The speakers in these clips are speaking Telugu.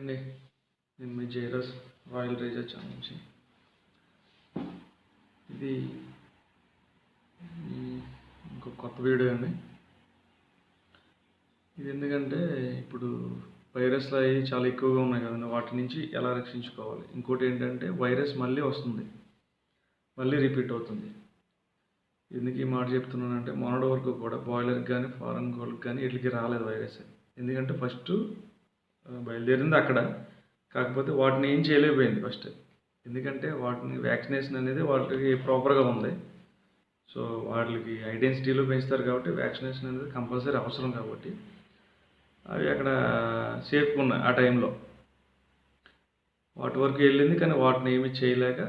అండి. నేను మీ జైరస్ రాయల్ రీజర్ ఛానల్ నుంచి. ఇది ఇంకో కొత్త వీడియో అండి. ఇది ఎందుకంటే ఇప్పుడు వైరస్లు అవి చాలా ఎక్కువగా ఉన్నాయి కదండి, వాటి నుంచి ఎలా రక్షించుకోవాలి. ఇంకోటి ఏంటంటే వైరస్ మళ్ళీ వస్తుంది, మళ్ళీ రిపీట్ అవుతుంది. ఎందుకు ఈ మాట చెప్తున్నానంటే మొన్నటి వరకు కూడా బాయిలర్కి కానీ ఫారెన్ కోళ్ళకి కానీ వీటికి రాలేదు వైరస్. ఎందుకంటే ఫస్ట్ బయలుదేరింది అక్కడ, కాకపోతే వాటిని ఏం చేయలేకపోయింది ఫస్ట్. ఎందుకంటే వాటిని వ్యాక్సినేషన్ అనేది వాటికి ప్రాపర్గా ఉంది. సో వాటికి ఐడెన్సిటీలో పెంచుతారు కాబట్టి వ్యాక్సినేషన్ అనేది కంపల్సరీ అవసరం. కాబట్టి అవి అక్కడ సేఫ్గా ఉన్నాయి ఆ టైంలో. వాటి వరకు వెళ్ళింది, కానీ వాటిని ఏమి చేయలేక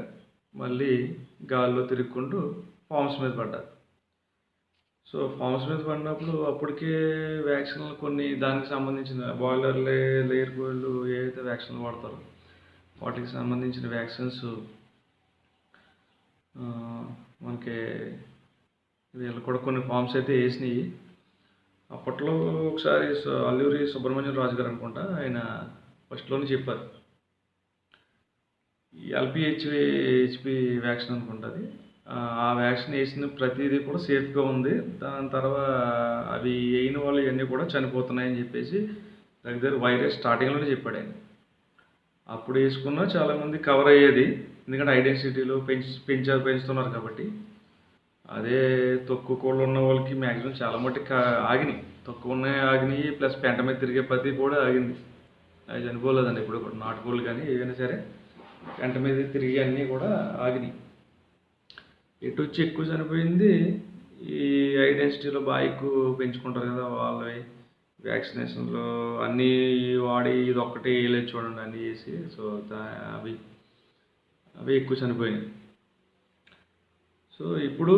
మళ్ళీ గాల్లో తిరుగుకుంటూ ఫామ్స్ మీద పడ్డారు. సో ఫామ్స్ మీద పడినప్పుడు అప్పటికే వ్యాక్సిన్లు కొన్ని దానికి సంబంధించిన బాయిలర్ లేయర్ కోళ్ళు ఏవైతే వ్యాక్సిన్లు వాడతారో వాటికి సంబంధించిన వ్యాక్సిన్స్ మనకి వీళ్ళు కూడా కొన్ని ఫామ్స్ అయితే వేసినాయి. అప్పట్లో ఒకసారి అల్లూరి సుబ్రహ్మణ్యం రాజు గారు అనుకుంటా, ఆయన ఫస్ట్లోనే చెప్పారు ఈ ఎల్పిహెచ్పి వ్యాక్సిన్ అనుకుంటుంది. ఆ వ్యాక్సిన్ వేసిన ప్రతిదీ కూడా సేఫ్గా ఉంది. దాని తర్వాత అవి వేయిన వాళ్ళు ఇవన్నీ కూడా చనిపోతున్నాయని చెప్పేసి దగ్గర వైరస్ స్టార్టింగ్లోనే చెప్పాడు ఆయన. అప్పుడు వేసుకున్నా చాలామంది కవర్ అయ్యేది, ఎందుకంటే ఐడెన్సిటీలో పెంచుతున్నారు కాబట్టి. అదే తక్కువ కోళ్ళు ఉన్న వాళ్ళకి మ్యాక్సిమం చాలా మట్టుకు ఆగినాయి, తక్కువ ఉన్నాయి ఆగినాయి, ప్లస్ పెంట మీద తిరిగే ప్రతి కూడా ఆగింది. అవి చనిపోలేదండి ఇప్పుడు కూడా. నాటుకోళ్ళు కానీ ఏవైనా సరే పెంట మీద తిరిగి అన్నీ కూడా ఆగినాయి. ఎటు వచ్చి ఎక్కువ చనిపోయింది ఈ ఐడెన్సిటీలో బాగా ఎక్కువ పెంచుకుంటారు కదా వాళ్ళవి. వ్యాక్సినేషన్లో అన్నీ వాడి ఇది ఒక్కటే వేయలేదు చూడండి, అన్నీ వేసి. సో అవి ఎక్కువ చనిపోయినాయి. సో ఇప్పుడు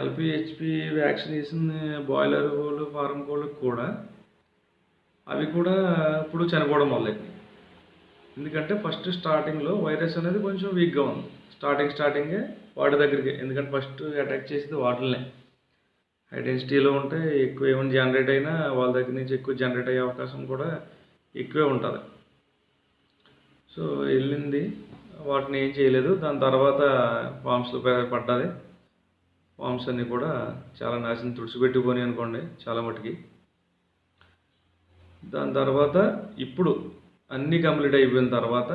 ఎల్పిహెచ్పి వ్యాక్సినేషన్ బాయిలర్ కోళ్ళు ఫారం కోళ్ళకి కూడా అవి కూడా ఇప్పుడు చనిపోవడం మొదలైంది. ఎందుకంటే ఫస్ట్ స్టార్టింగ్లో వైరస్ అనేది కొంచెం వీక్గా ఉంది. స్టార్టింగే వాటి దగ్గరికి, ఎందుకంటే ఫస్ట్ అటాక్ చేసేది వాటిల్నే. ఐడెన్సిటీలో ఉంటే ఎక్కువ ఏమైనా జనరేట్ అయినా వాళ్ళ దగ్గర నుంచి ఎక్కువ జనరేట్ అయ్యే అవకాశం కూడా ఎక్కువే ఉంటుంది. సో వెళ్ళింది, వాటిని ఏం చేయలేదు. దాని తర్వాత ఫామ్స్లో పడ్డది. ఫామ్స్ అన్నీ కూడా చాలా నాశనం తుడిచిపెట్టుకొని అనుకోండి చాలా మటుకి. దాని తర్వాత ఇప్పుడు అన్నీ కంప్లీట్ అయిపోయిన తర్వాత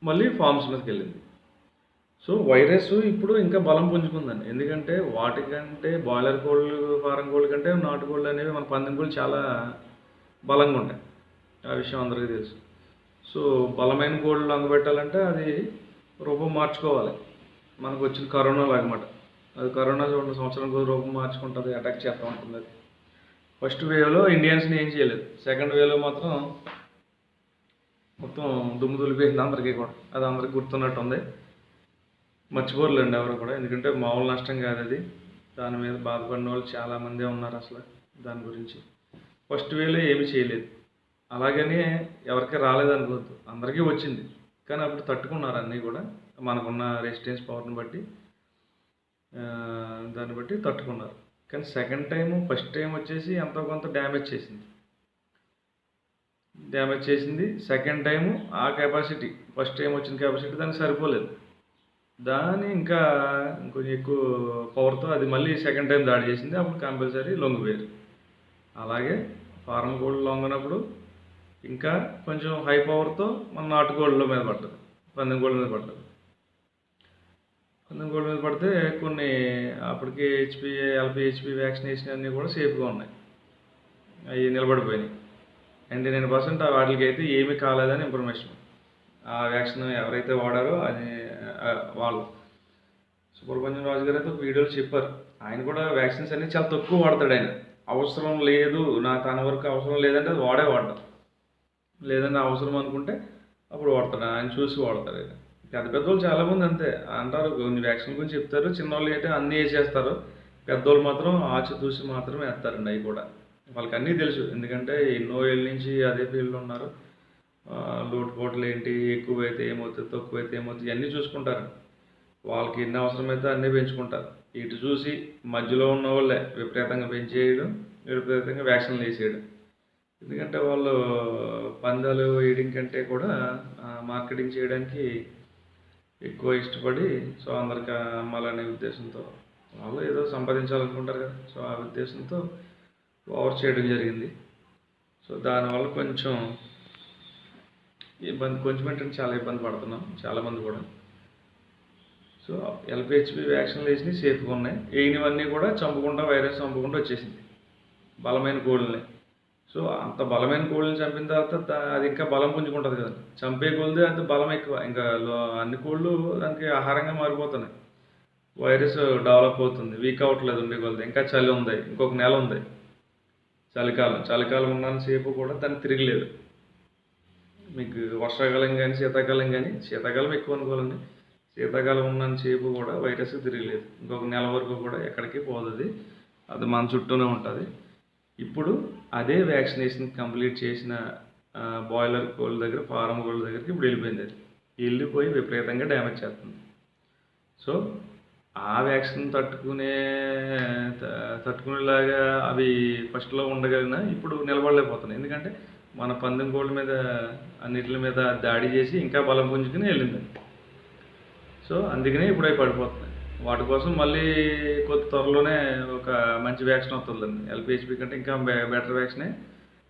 మళ్ళీ ఫామ్స్ మీదకి వెళ్ళింది. సో వైరస్ ఇప్పుడు ఇంకా బలం పుంజుకుందండి. ఎందుకంటే వాటికంటే బాయిలర్ కోళ్ళు ఫారం కోళ్ళ కంటే నాటుకోళ్ళు అనేవి మన పందెం కోళ్ళు చాలా బలంగా ఉంటాయి. ఆ విషయం అందరికీ తెలుసు. సో బలమైన కోళ్ళు అంగబెట్టాలంటే అది రూపం మార్చుకోవాలి. మనకు వచ్చిన కరోనా లాగమాట. అది కరోనా చూడండి, సంవత్సరం రూపం మార్చుకుంటుంది, అటాక్ చేస్తూ ఉంటుంది. అది ఫస్ట్ వేవ్లో ఇండియన్స్ని ఏం చేయలేదు, సెకండ్ వేవ్లో మాత్రం మొత్తం దుమ్ము దులిపేసింది అందరికీ కూడా. అది అందరికి గుర్తున్నట్టు ఉంది, మర్చిపోర్లేండి ఎవరు కూడా. ఎందుకంటే మామూలు నష్టం కాదు అది. దాని మీద బాధపడిన వాళ్ళు చాలామందే ఉన్నారు అసలు దాని గురించి. ఫస్ట్ వేలో ఏమీ చేయలేదు, అలాగనే ఎవరికి రాలేదనుకోవద్దు, అందరికీ వచ్చింది. కానీ అప్పుడు తట్టుకున్నారు అన్నీ కూడా, మనకున్న రెసిస్టెన్స్ పవర్ని బట్టి దాన్ని బట్టి తట్టుకున్నారు. కానీ సెకండ్ టైము ఫస్ట్ టైం వచ్చేసి ఎంతో కొంత డ్యామేజ్ చేసింది. సెకండ్ టైము ఆ కెపాసిటీ, ఫస్ట్ టైం వచ్చిన కెపాసిటీ దానికి సరిపోలేదు. దాన్ని ఇంకా కొంచెం ఎక్కువ పవర్తో అది మళ్ళీ సెకండ్ టైం దాడి చేసింది. అప్పుడు కంపల్సరీ లొంగిపోయారు. అలాగే ఫారం కోళ్ళు లొంగనప్పుడు ఇంకా కొంచెం హై పవర్తో మన నాటుకోళ్ళ మీద పడుతుంది, పందెం కోళ్ళ మీద పడుతుంది. పందెం కోళ్ళ మీద పడితే కొన్ని అప్పటికి ఎల్పిహెచ్పి వ్యాక్సినేషన్ అన్నీ కూడా సేఫ్గా ఉన్నాయి, అవి నిలబడిపోయినాయి. 99% వాటికి అయితే ఏమీ కాలేదని ఇన్ఫర్మేషన్. ఆ వ్యాక్సిన్ ఎవరైతే వాడారో అది వాళ్ళు సుబ్రహ్మణ్యం రాజు గారు అయితే ఒక వీడియోలో చెప్పారు. ఆయన కూడా వ్యాక్సిన్స్ అన్నీ చాలా తక్కువ వాడతాడు. ఆయన అవసరం లేదు, తన వరకు అవసరం లేదంటే అది వాడతారు, లేదంటే అవసరం అనుకుంటే అప్పుడు వాడతాడు. ఆయన చూసి వాడతారు. ఆయన పెద్దవాళ్ళు చాలామంది అంతే అంటారు, కొన్ని వ్యాక్సిన్ గురించి చెప్తారు. చిన్నవాళ్ళు అయితే అన్నీ వేసేస్తారు, పెద్దవాళ్ళు మాత్రం ఆచితూసి మాత్రమే వేస్తారండి. అవి కూడా వాళ్ళకి అన్నీ తెలుసు, ఎందుకంటే ఎన్నో ఏళ్ళ నుంచి అదే ఫీల్డ్లో ఉన్నారు. లోటుపోట్లు ఏంటి, ఎక్కువైతే ఏమవుతుంది, తక్కువైతే ఏమవుతుంది, ఇవన్నీ చూసుకుంటారు. వాళ్ళకి ఎన్ని అవసరమైతే అన్నీ పెంచుకుంటారు. ఇటు చూసి మధ్యలో ఉన్న వాళ్ళే విపరీతంగా పెంచేయడం, విపరీతంగా వ్యాక్సిన్లు వేసేయడం. ఎందుకంటే వాళ్ళు పందాలు వేయడం కంటే కూడా మార్కెటింగ్ చేయడానికి ఎక్కువ ఇష్టపడి, సో అందరికి అమ్మాలనే ఉద్దేశంతో వాళ్ళు ఏదో సంపాదించాలనుకుంటారు కదా, సో ఆ ఉద్దేశంతో ఓవర్ చేయడం జరిగింది. సో దానివల్ల కొంచెం అంటే చాలా ఇబ్బంది పడుతున్నాం చాలామంది కూడా. సో ఎల్పిహెచ్పి వ్యాక్సిన్లు వేసినవి సేఫ్గా ఉన్నాయి, వేయనివన్నీ కూడా వైరస్ చంపకుండా వచ్చేసింది బలమైన కోళ్ళని. సో అంత బలమైన కోళ్ళని చంపిన తర్వాత అది ఇంకా బలం పుంజుకుంటుంది కదా, చంపే కోళ్ళది అంత బలం ఎక్కువ, ఇంకా అన్ని కోళ్ళు దానికి ఆహారంగా మారిపోతున్నాయి, వైరస్ డెవలప్ అవుతుంది, వీక్ అవ్వట్లేదు ఉండే కొలది. ఇంకా చలి ఉంది, ఇంకొక నెల ఉంది చలికాలం ఉన్నంతసేపు కూడా దాన్ని తిరగలేదు. మీకు వర్షాకాలం కానీ శీతాకాలం ఎక్కువ అనుకోవాలండి, శీతాకాలం ఉన్నంతసేపు కూడా వైరస్ తిరగలేదు. ఇంకొక నెల వరకు కూడా ఎక్కడికి పోతుంది, అది మన చుట్టూనే ఉంటుంది. ఇప్పుడు అదే వ్యాక్సినేషన్ కంప్లీట్ చేసిన బాయిలర్ కోళ్ళ దగ్గర, ఫారం కోళ్ళ దగ్గరికి ఇప్పుడు వెళ్ళిపోయింది. అది వెళ్ళిపోయి విపరీతంగా డ్యామేజ్ చేస్తుంది. సో ఆ వ్యాక్సిన్ తట్టుకునేలాగా అవి ఫస్ట్లో ఉండగలిగినా ఇప్పుడు నిలబడలేకపోతున్నాయి. ఎందుకంటే మన పందెం కోళ్ళ మీద అన్నిటి మీద దాడి చేసి ఇంకా బలం పుంజుకుని వెళ్ళింది. సో అందుకనే ఇప్పుడు అవి పడిపోతున్నాయి. వాటి కోసం మళ్ళీ కొద్ది త్వరలోనే ఒక మంచి వ్యాక్సిన్ వస్తుందండి. ఎల్పిహెచ్పి కంటే ఇంకా బెటర్ వ్యాక్సినే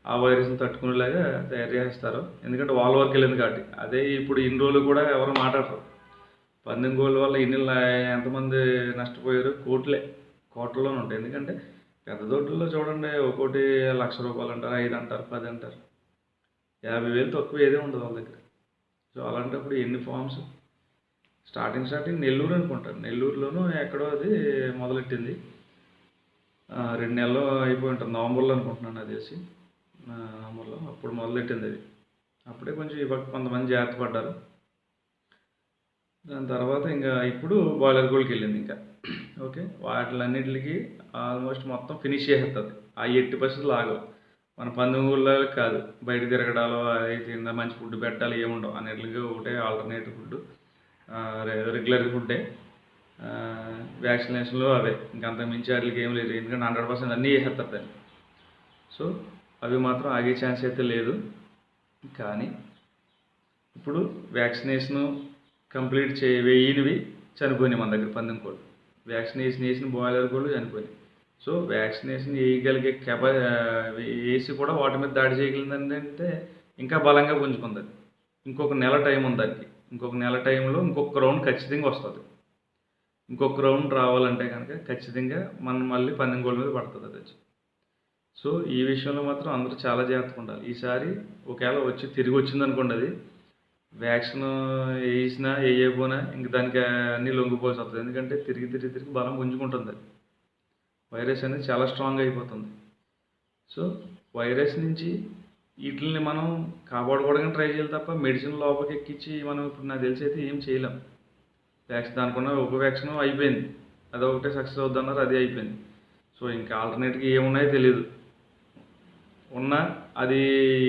ఆ వైరస్ని తట్టుకునేలాగా తయారు చేస్తారు. ఎందుకంటే వాళ్ళ వరకు వెళ్ళింది కాబట్టి. అదే ఇప్పుడు ఇన్ని రోజులు కూడా ఎవరు మాట్లాడరు. పందెం కోళ్ళ వల్ల ఎంతమంది నష్టపోయారు, కోట్లలోనే ఉంటాయి. ఎందుకంటే పెద్ద దొడ్లలో చూడండి, ఒక్కోటి ₹1,00,000 అంటారు, 5 అంటారు, 10 అంటారు, 50,000 తక్కువ ఏదే ఉండదు వాళ్ళ దగ్గర. సో అలాంటప్పుడు ఎన్ని ఫామ్స్. స్టార్టింగ్ నెల్లూరు అనుకుంటాను, నెల్లూరులోనూ ఎక్కడో అది మొదలెట్టింది. 2 నెలలు అయిపోయి ఉంటుంది, నవంబర్లో అనుకుంటున్నాను అది తెలిసి, నవంబర్లో అప్పుడు మొదలెట్టింది అది. అప్పుడే కొంచెం కొంతమంది జాగ్రత్త పడ్డారు. దాని తర్వాత ఇంకా ఇప్పుడు బాయిలర్ కోళ్ళకి వెళ్ళింది. ఇంకా ఓకే, వాటిలన్నిటికి ఆల్మోస్ట్ మొత్తం ఫినిష్ చేసేస్తుంది. ఆ 80% ఆగవు. మన పందెం కోళ్ళకి కాదు, బయట తిరగడాలు అయితే మంచి ఫుడ్ పెట్టాలి ఏముండవు, అన్నిటికీ ఒకటే ఆల్టర్నేటివ్ ఫుడ్, రెగ్యులర్ ఫుడ్డే, వ్యాక్సినేషన్లు అవే, ఇంకంత మించి వాటికి ఏం లేదు. ఎందుకంటే 100% అన్నీ చేసేస్తారు దాన్ని. సో అవి మాత్రం ఆగే ఛాన్స్ అయితే లేదు. కానీ ఇప్పుడు వ్యాక్సినేషను కంప్లీట్ వేయనివి చనిపోయినాయి మన దగ్గర పందెం కోళ్ళు. వ్యాక్సినేషన్ వేసిన బాయిలర్ కోళ్ళు చనిపోయినాయి. సో వ్యాక్సినేషన్ వేయగలిగే వేసి కూడా వాటి మీద దాడి చేయగలిగిందంటే ఇంకా బలంగా పుంజుకుంది. ఇంకొక నెల టైం ఉంది దానికి. ఇంకొక నెల టైంలో ఇంకొక రౌండ్ ఖచ్చితంగా వస్తుంది. ఇంకొక రౌండ్ రావాలంటే కనుక ఖచ్చితంగా మనం మళ్ళీ పందెం కోళ్ళ మీద పడుతుంది అది వచ్చి. సో ఈ విషయంలో మాత్రం అందరూ చాలా జాగ్రత్తగా ఉండాలి. ఈసారి ఒకవేళ తిరిగి వచ్చింది అనుకోండి, అది వ్యాక్సిన్ వేసినా వేయకపోయినా ఇంక దానికి అన్నీ లొంగిపోవాల్సి వస్తుంది. ఎందుకంటే తిరిగి బలం పుంజుకుంటుంది. అది వైరస్ అనేది చాలా స్ట్రాంగ్ అయిపోతుంది. సో వైరస్ నుంచి వీటిని మనం కాపాడుకోవడానికి ట్రై చేయాలి తప్ప మెడిసిన్ లోపలికి ఎక్కించి మనం ఇప్పుడు నాకు తెలిసి అయితే ఏం చేయలేం. దానికున్న ఒక వ్యాక్సిన్ అయిపోయింది, అదొకటే సక్సెస్ అవుద్దన్నారు, అది అయిపోయింది. సో ఇంకా ఆల్టర్నేట్గా ఏమున్నాయో తెలియదు. ఉన్నా అది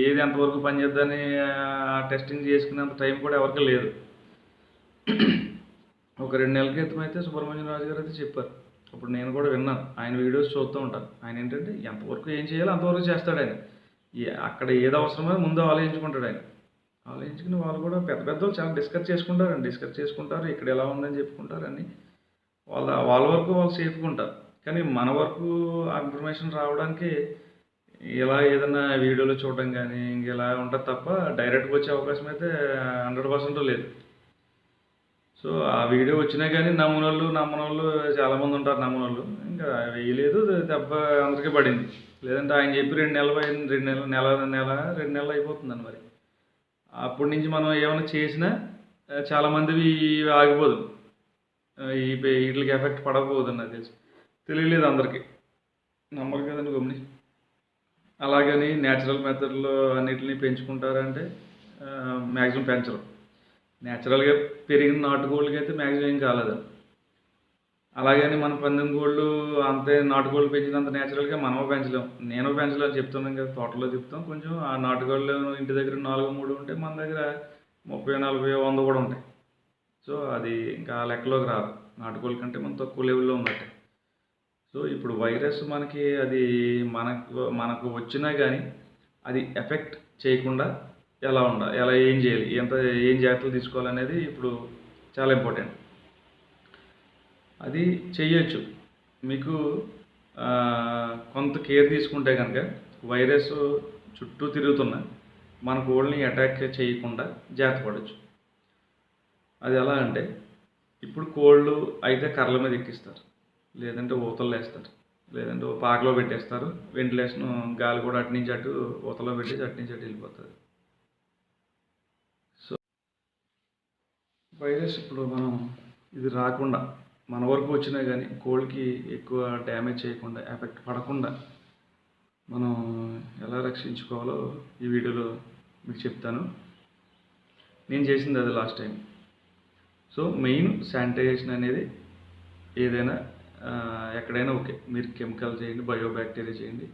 ఏది ఎంతవరకు పనిచేద్దని టెస్టింగ్ చేసుకునేంత టైం కూడా ఎవరికి లేదు. ఒక 2 నెలల క్రితం అయితే సుబ్రహ్మణ్యం రాజు గారు అయితే చెప్పారు. అప్పుడు నేను కూడా విన్నాను, ఆయన వీడియోస్ చూస్తూ ఉంటాను. ఆయన ఏంటంటే ఎంతవరకు ఏం చేయాలో అంతవరకు చేస్తాడు ఆయన. అక్కడ ఏది అవసరమో ముందు ఆలోచించుకుంటాడు ఆయన. ఆలోచించుకుని వాళ్ళు కూడా పెద్దలు చాలా డిస్కస్ చేసుకుంటారు, ఇక్కడ ఎలా ఉందని చెప్పుకుంటారు అన్నీ. వాళ్ళ వరకు వాళ్ళు సేఫ్గా ఉంటారు. కానీ మన వరకు ఆ ఇన్ఫర్మేషన్ రావడానికి ఇలా ఏదైనా వీడియోలో చూడడం కానీ ఇంకెలా ఉంటుంది తప్ప డైరెక్ట్గా వచ్చే అవకాశం అయితే 100% లేదు. సో ఆ వీడియో వచ్చినా కానీ నమ్మనోళ్ళు చాలామంది ఉంటారు. నమ్మనోళ్ళు ఇంకా వేయలేదు, దెబ్బ అందరికీ పడింది. లేదంటే ఆయన చెప్పి 2 నెలలు అయింది, 2 నెలలు అయిపోతుందని. మరి అప్పటి నుంచి మనం ఏమైనా చేసినా చాలామందివి ఆగిపోదు, వీటికి ఎఫెక్ట్ పడకపోదు నాకు తెలిసి. తెలియలేదు అందరికీ, నమ్మరు కదండి గమ్ని. అలాగని న్యాచురల్ మెథడ్లో అన్నిటిని పెంచుకుంటారంటే మ్యాక్సిమం పెంచరు. న్యాచురల్గా పెరిగిన నాటుకోళ్ళకి అయితే మ్యాక్సిమం ఏం కాలేదు. అలాగని మన పందెం కోళ్ళు అంతే నాటుకోళ్ళు పెంచినంత న్యాచురల్గా మనము పెంచలేం, నేను పెంచలేని చెప్తున్నాం కదా. తోటలో చెప్తాం కొంచెం. ఆ నాటుకోళ్ళు ఇంటి దగ్గర 4-3 ఉంటే మన దగ్గర 30-40-100 కూడా ఉంటాయి. సో అది ఇంకా లెక్కలోకి రాదు, నాటుకోళ్ళ కంటే మనం తక్కువ లెవెల్లో ఉన్నట్టే. సో ఇప్పుడు వైరస్ మనకి అది మనకు వచ్చినా కానీ అది ఎఫెక్ట్ చేయకుండా ఎలా ఏం చేయాలి, ఏం జాగ్రత్తలు తీసుకోవాలనేది ఇప్పుడు చాలా ఇంపార్టెంట్. అది చెయ్యొచ్చు. మీకు కొంత కేర్ తీసుకుంటే కనుక వైరస్ చుట్టూ తిరుగుతున్నా మన కోళ్ళని అటాక్ చేయకుండా జాగ్రత్త పడవచ్చు. అది ఎలా అంటే, ఇప్పుడు కోళ్ళు అయితే కర్రల మీద ఎక్కిస్తారు, లేదంటే ఊతలు వేస్తారు, లేదంటే పాకలో పెట్టేస్తారు. వెంటిలేషన్ గాలి కూడా అటు నుంచి అటు ఊతలో పెట్టేసి అటు నుంచి అటు వెళ్ళిపోతుంది. సో వైరస్ ఇప్పుడు మనం ఇది రాకుండా మన వరకు వచ్చినా కానీ కోళ్ళకి ఎక్కువ డ్యామేజ్ చేయకుండా, ఎఫెక్ట్ పడకుండా మనం ఎలా రక్షించుకోవాలో ఈ వీడియోలో మీకు చెప్తాను. నేను చేసింది అది last time. So main sanitization అనేది ఏదైనా ఎక్కడైనా ఓకే, మీరు కెమికల్ చేయండి, బయోబ్యాక్టీరియా చేయండి,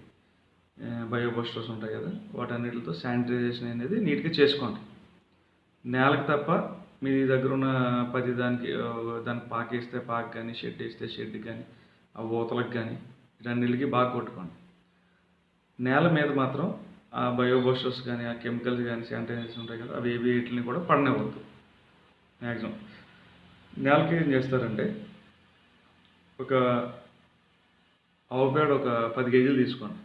బయోబస్టర్స్ ఉంటాయి కదా, వాటన్నిటితో శానిటైజేషన్ అనేది నీట్గా చేసుకోండి. నేలకు తప్ప మీ దగ్గర ఉన్న దానికి పాకేస్తే పాక్ కానీ, షెడ్ వేస్తే షెడ్ కానీ, ఆ ఊతలకు కానీ వీటన్నిటికి బాగా కొట్టుకోండి. నేల మీద మాత్రం ఆ బయోబస్టర్స్ కానీ, ఆ కెమికల్స్ కానీ, శానిటైజర్స్ ఉంటాయి కదా, అవి వీటిని కూడా పడనివ్వద్దు. మ్యాక్సిమం నేలకి ఏం చేస్తారంటే, ఒక ఆవు పేడ ఒక 10 కేజీలు తీసుకోండి.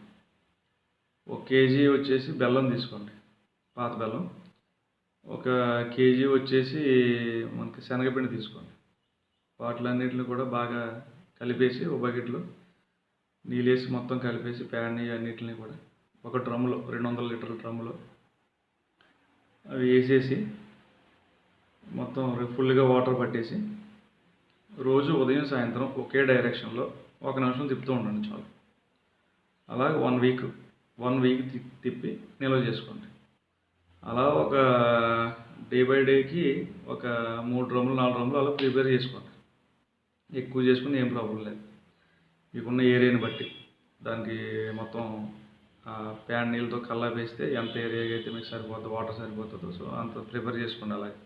1 కేజీ వచ్చేసి బెల్లం తీసుకోండి, పాత బెల్లం. 1 కేజీ వచ్చేసి మనకి శనగపిండి తీసుకోండి. వాటిలన్నిటిని కూడా బాగా కలిపేసి ఒక బకెట్లో నీళ్ళేసి మొత్తం కలిపేసి పేడని అన్నిటిని కూడా ఒక డ్రమ్ములో, 200 లీటర్ల డ్రమ్ములో అవి వేసేసి మొత్తం ఫుల్గా వాటర్ పట్టేసి రోజు ఉదయం సాయంత్రం ఒకే డైరెక్షన్లో 1 నిమిషం తిప్పుతూ ఉండండి చాలు. అలాగే 1 వీక్ తిప్పి నిల్వ చేసుకోండి. అలా ఒక డే బై డేకి ఒక 3 డ్రమ్ములు 4 డ్రమ్ములు అలా ప్రిపేర్ చేసుకోండి. ఎక్కువ చేసుకుని ఏం ప్రాబ్లం లేదు. మీకున్న ఏరియాని బట్టి దానికి మొత్తం ప్యాన్ నీళ్ళతో కల్లాపేస్తే ఎంత ఏరియాకి అయితే మీకు సరిపోతుందో, వాటర్ సరిపోతుందో, సో అంత ప్రిపేర్ చేసుకోండి. అలాగే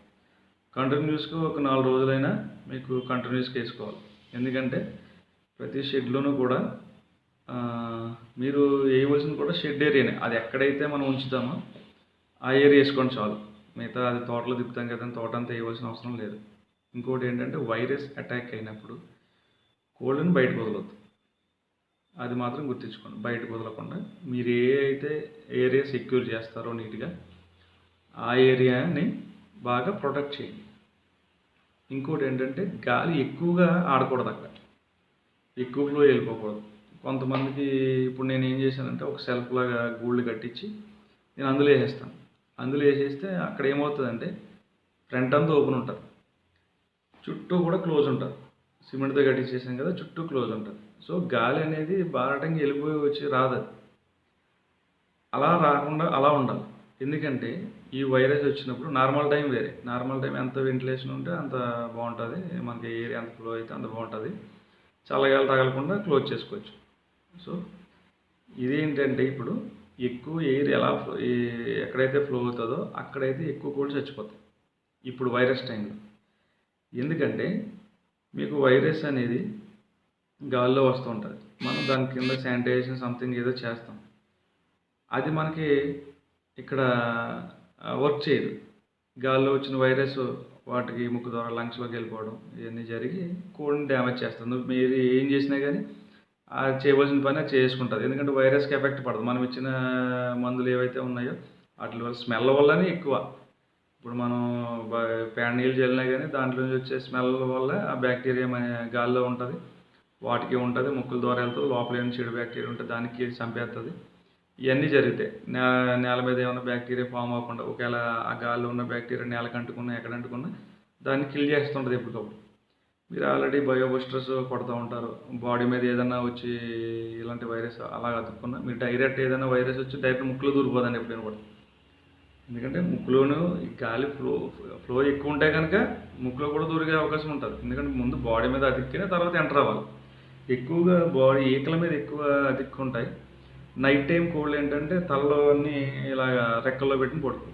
కంటిన్యూస్గా ఒక 4 రోజులైనా మీకు కంటిన్యూస్గా వేసుకోవాలి. ఎందుకంటే ప్రతి షెడ్లోనూ కూడా మీరు వేయవలసింది కూడా షెడ్ ఏరియానే. అది ఎక్కడైతే మనం ఉంచుతామో ఆ ఏరియా వేసుకోండి చాలు. మిగతా అది తోటలో తిప్పుతాం కదా, తోట అంతా వేయవలసిన అవసరం లేదు. ఇంకోటి ఏంటంటే, వైరస్ అటాక్ అయినప్పుడు కోళ్ళని బయటకు వదలొద్దు. అది మాత్రం గుర్తుంచుకోండి. బయటకు వదలకుండా మీరు అయితే ఏరియా సెక్యూర్ చేస్తారో నీట్గా ఆ ఏరియాని బాగా ప్రొటెక్ట్ చేయండి. ఇంకోటి ఏంటంటే, గాలి ఎక్కువగా ఆడకూడదు, అక్కడ ఎక్కువ ఫ్లో వెళ్ళిపోకూడదు. కొంతమందికి ఇప్పుడు నేను ఏం చేశానంటే, ఒక సెల్ఫ్ లాగా గూళ్ళు కట్టించి నేను అందులో వేసేస్తాను. అందులో వేసేస్తే అక్కడ ఏమవుతుందంటే, ఫ్రంట్ అంతా ఓపెన్ ఉంటుంది, చుట్టూ కూడా క్లోజ్ ఉంటుంది. సిమెంట్తో కట్టించేసాం కదా, చుట్టూ క్లోజ్ ఉంటుంది. సో గాలి అనేది బారటంగా వెళ్ళిపోయి వచ్చి రాదు. అలా రాకుండా అలా ఉండాలి. ఎందుకంటే ఈ వైరస్ వచ్చినప్పుడు నార్మల్ టైం వేరే. నార్మల్ టైం ఎంత వెంటిలేషన్ ఉంటే అంత బాగుంటుంది, మనకి ఏరియా ఎంత ఫ్లో అయితే అంత బాగుంటుంది. చల్లగాలి తగలకుండా క్లోజ్ చేసుకోవచ్చు. సో ఇదేంటంటే, ఇప్పుడు ఎక్కువ ఎయిర్ ఎక్కడైతే ఫ్లో అవుతుందో అక్కడైతే ఎక్కువ కూడా చచ్చిపోతాయి ఇప్పుడు వైరస్ టైంలో. ఎందుకంటే మీకు వైరస్ అనేది గాల్లో వస్తూ ఉంటుంది, మనం దాని కింద శానిటైజేషన్ సంథింగ్ ఏదో చేస్తాం, అది మనకి ఇక్కడ వర్క్ చేయదు. గాల్లో వచ్చిన వైరస్ వాటికి ముక్కు ద్వారా లంగ్స్లోకి వెళ్ళిపోవడం ఇవన్నీ జరిగి కోడిని డ్యామేజ్ చేస్తుంది. మీరు ఏం చేసినా కానీ అది చేయవలసిన పని అది చేసుకుంటుంది. ఎందుకంటే వైరస్కి ఎఫెక్ట్ పడదు. మనం ఇచ్చిన మందులు ఏవైతే ఉన్నాయో వాటి వల్ల స్మెల్ వల్లనే ఎక్కువ. ఇప్పుడు మనం పేడ నీళ్ళు చల్లినా కానీ దాంట్లో నుంచి వచ్చే స్మెల్ వల్ల ఆ బ్యాక్టీరియా మన గాల్లో ఉంటుంది, వాటికి ఉంటుంది, ముక్కుల ద్వారా వెళ్తుంది, లోపల ఏమైనా చెడు బ్యాక్టీరియా ఉంటే దానికి చంపేస్తుంది. ఇవన్నీ జరుగుతాయి. నేల మీద ఏమైనా బ్యాక్టీరియా ఫామ్ అవ్వకుండా, ఒకవేళ ఆ గాల్లో ఉన్న బ్యాక్టీరియా నేలకు అంటుకున్నా ఎక్కడ అంటుకున్నా దాన్ని కిల్ చేస్తుంటుంది ఎప్పటికప్పుడు. మీరు ఆల్రెడీ బయోబస్టర్స్ కొడుతూ ఉంటారు, బాడీ మీద ఏదైనా వచ్చి ఇలాంటి వైరస్ అలా అతుక్కున్నా మీరు డైరెక్ట్ ఏదైనా వైరస్ వచ్చి డైరెక్ట్ ముక్కులో దూరిపోదండి ఎప్పుడైనా కూడా. ఎందుకంటే ముక్కులోను ఈ గాలి ఫ్లో ఎక్కువ ఉంటే కనుక ముక్కులో కూడా దూరిగే అవకాశం ఉంటుంది. ఎందుకంటే ముందు బాడీ మీద అతిక్కిన తర్వాత ఎంటర్ అవ్వాలి. ఎక్కువగా బాడీ ఈకల మీద ఎక్కువ అతిక్కుంటాయి. నైట్ టైం కోళ్ళు ఏంటంటే తలలో అన్నీ ఇలాగ రెక్కల్లో పెట్టి పడుకుంటాయి.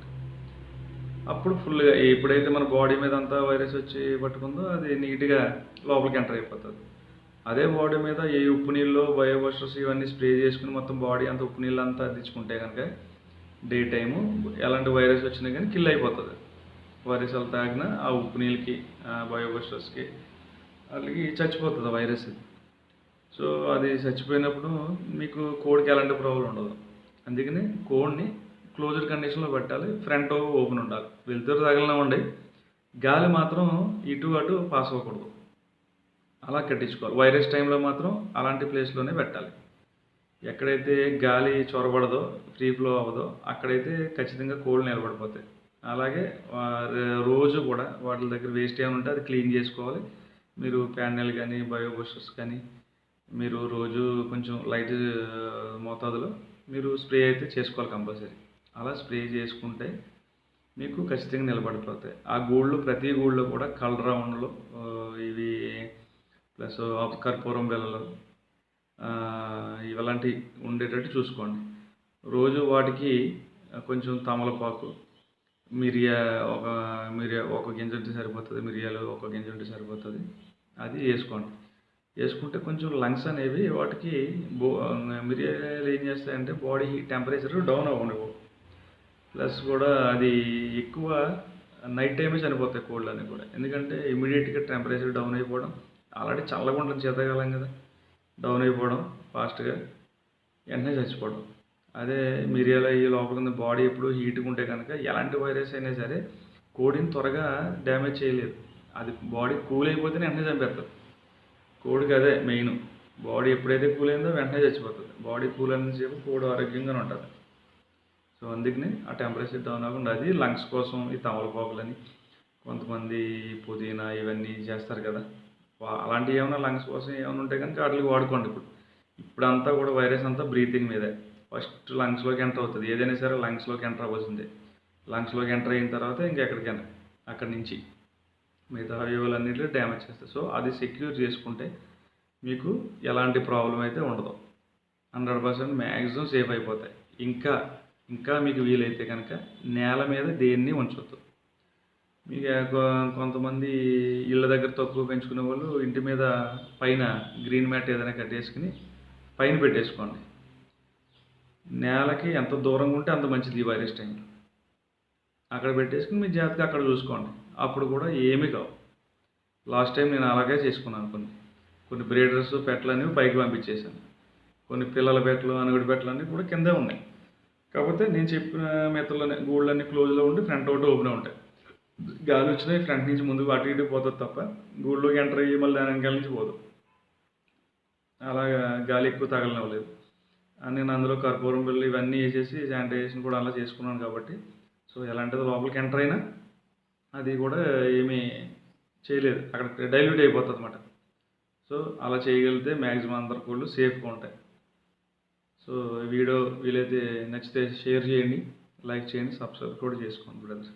అప్పుడు ఫుల్గా ఎప్పుడైతే మన బాడీ మీద అంతా వైరస్ వచ్చి పట్టుకుందో అది నీట్గా లోపలికి ఎంటర్ అయిపోతుంది. అదే బాడీ మీద ఏ ఉప్పు నీళ్ళు బయోబస్టర్స్ ఇవన్నీ స్ప్రే చేసుకుని మొత్తం బాడీ అంతా ఉప్పు నీళ్ళు అంతా అద్దించుకుంటే కనుక డే టైము ఎలాంటి వైరస్ వచ్చినా కానీ కిల్ అయిపోతుంది. వైరస్లు తాగిన ఆ ఉప్పు నీళ్ళకి బయోబస్టర్స్కి వాళ్ళకి చచ్చిపోతుంది ఆ వైరస్. సో అది చచ్చిపోయినప్పుడు మీకు కోడికి ఎలాంటి ప్రాబ్లం ఉండదు. అందుకని కోడ్ని క్లోజ్డ్ కండిషన్లో పెట్టాలి. ఫ్రంట్ ఓపెన్ ఉండాలి. వెలుతురు తగలనే ఉండి గాలి మాత్రం ఇటు అటు పాస్ అవ్వకూడదు. అలా కట్టించుకోవాలి. వైరస్ టైంలో మాత్రం అలాంటి ప్లేస్లోనే పెట్టాలి. ఎక్కడైతే గాలి చొరబడదో, ఫ్రీ ఫ్లో అవ్వదో అక్కడైతే ఖచ్చితంగా కోళ్ళు నిలబడిపోతాయి. అలాగే రోజు కూడా వాటి దగ్గర వేస్ట్ ఏమైనా ఉంటే అది క్లీన్ చేసుకోవాలి. మీరు ప్యానెల్ కానీ బయోబస్టర్స్ కానీ మీరు రోజు కొంచెం లైట్ మోతాదులో మీరు స్ప్రే అయితే చేసుకోవాలి కంపల్సరీ. అలా స్ప్రే చేసుకుంటే మీకు ఖచ్చితంగా నిలబడిపోతాయి. ఆ గూళ్ళు ప్రతి గూళ్ళో కూడా కలర్ రౌండ్లు ఇవి ప్లస్ కర్పూరం బిళ్ళలు ఇలాంటివి ఉండేటట్టు చూసుకోండి. రోజు వాటికి కొంచెం తమలపాకు, ఒక గింజ ఉంటే సరిపోతుంది. మిరియాలు ఒక గింజ ఉంటే సరిపోతుంది. అది వేసుకోండి. వేసుకుంటే కొంచెం లంగ్స్ అనేవి వాటికి మిరియాలు ఏం చేస్తాయంటే బాడీ టెంపరేచర్ డౌన్ అవ్వనివ్వు. ప్లస్ కూడా అది ఎక్కువ నైట్ టైమే చనిపోతాయి కోళ్ళు అన్నీ కూడా. ఎందుకంటే ఇమీడియట్గా టెంపరేచర్ డౌన్ అయిపోవడం, ఆల్రెడీ చల్లగా ఉంటుంది శీతాకాలం కదా, డౌన్ అయిపోవడం ఫాస్ట్గా, వెంటనే చచ్చిపోవడం. అదే మిరియాలు అయ్యి లోపల బాడీ ఎప్పుడు హీట్గా ఉంటే కనుక ఎలాంటి వైరస్ అయినా సరే కోడిని త్వరగా డ్యామేజ్ చేయలేదు. అది బాడీ కూల్ అయిపోతేనే వెంటనే చంపేస్తుంది. కోడికి అదే మెయిన్. బాడీ ఎప్పుడైతే కూల్ అయిందో వెంటనే చచ్చిపోతుంది. బాడీ కూల్ అయినంతసేపు కోడి ఆరోగ్యంగానే ఉంటుంది. సో అందుకని ఆ టెంపరేచర్ డౌన్ అవ్వకుండా అది లంగ్స్ కోసం ఈ తమలపాకులని కొంతమంది పుదీనా ఇవన్నీ చేస్తారు కదా, అలాంటివి ఏమైనా లంగ్స్ కోసం ఏమైనా ఉంటే కనుక వాటికి వాడుకోండి. ఇప్పుడంతా కూడా వైరస్ అంతా బ్రీతింగ్ మీదే. ఫస్ట్ లంగ్స్లోకి ఎంటర్ అవుతుంది. ఏదైనా సరే లంగ్స్లోకి ఎంటర్ అవ్వాల్సిందే. లంగ్స్లోకి ఎంటర్ అయిన తర్వాత ఇంకెక్కడికైనా అక్కడి నుంచి మిగతా అవయవాలన్నింటిలో డ్యామేజ్ చేస్తాయి. సో అది సెక్యూర్ చేసుకుంటే మీకు ఎలాంటి ప్రాబ్లం అయితే ఉండదు. 100% మ్యాక్సిమం సేఫ్ అయిపోతాయి. ఇంకా మీకు వీలైతే కనుక నేల మీద దేన్ని ఉంచొద్దు. మీకు కొంతమంది ఇళ్ళ దగ్గర తక్కువ పెంచుకునే వాళ్ళు ఇంటి మీద పైన గ్రీన్ మ్యాట్ ఏదైనా కట్టేసుకుని పైన పెట్టేసుకోండి. నేలకి ఎంత దూరంగా ఉంటే అంత మంచిది ఈ వైరస్ టైంలో. అక్కడ పెట్టేసుకుని మీ జాగ్రత్తగా అక్కడ చూసుకోండి. అప్పుడు కూడా ఏమీ కావు. లాస్ట్ టైం నేను అలాగే చేసుకున్నాను. కొన్ని బ్రీడర్స్ పెట్టలన్నీ పైకి పంపించేశాను. కొన్ని పిల్లల పెట్టలు, అనుగుడి పెట్టలు అన్నీ కూడా కిందే ఉన్నాయి. కాకపోతే నేను చెప్పిన మెత్తలోనే గూళ్ళన్నీ క్లోజ్లో ఉండి ఫ్రంట్ ఒకటి ఓపెన్ ఉంటాయి. గాలి వచ్చినా ఫ్రంట్ నుంచి ముందుకు అటు ఇటు పోతుంది తప్ప గూళ్ళోకి ఎంటర్ అయ్యి మళ్ళీ దాని వెనకాల నుంచి పోదు. అలాగా గాలి ఎక్కువ తగలనివ్వలేదు. నేను అందులో కర్పూరం బిళ్ళలు ఇవన్నీ వేసేసి శానిటైజేషన్ కూడా అలా చేసుకున్నాను కాబట్టి సో ఎలాంటిది లోపలికి ఎంటర్ అయినా అది కూడా ఏమీ చేయలేదు. అక్కడ డైల్యూట్ అయిపోతుంది అన్నమాట. సో అలా చేయగలిగితే మ్యాక్సిమం అందరు కోళ్ళు సేఫ్గా ఉంటాయి. సో వీడియో వీలైతే నచ్చితే షేర్ చేయండి, లైక్ చేయండి, సబ్స్క్రైబ్ కూడా చేసుకోండి బ్రదర్.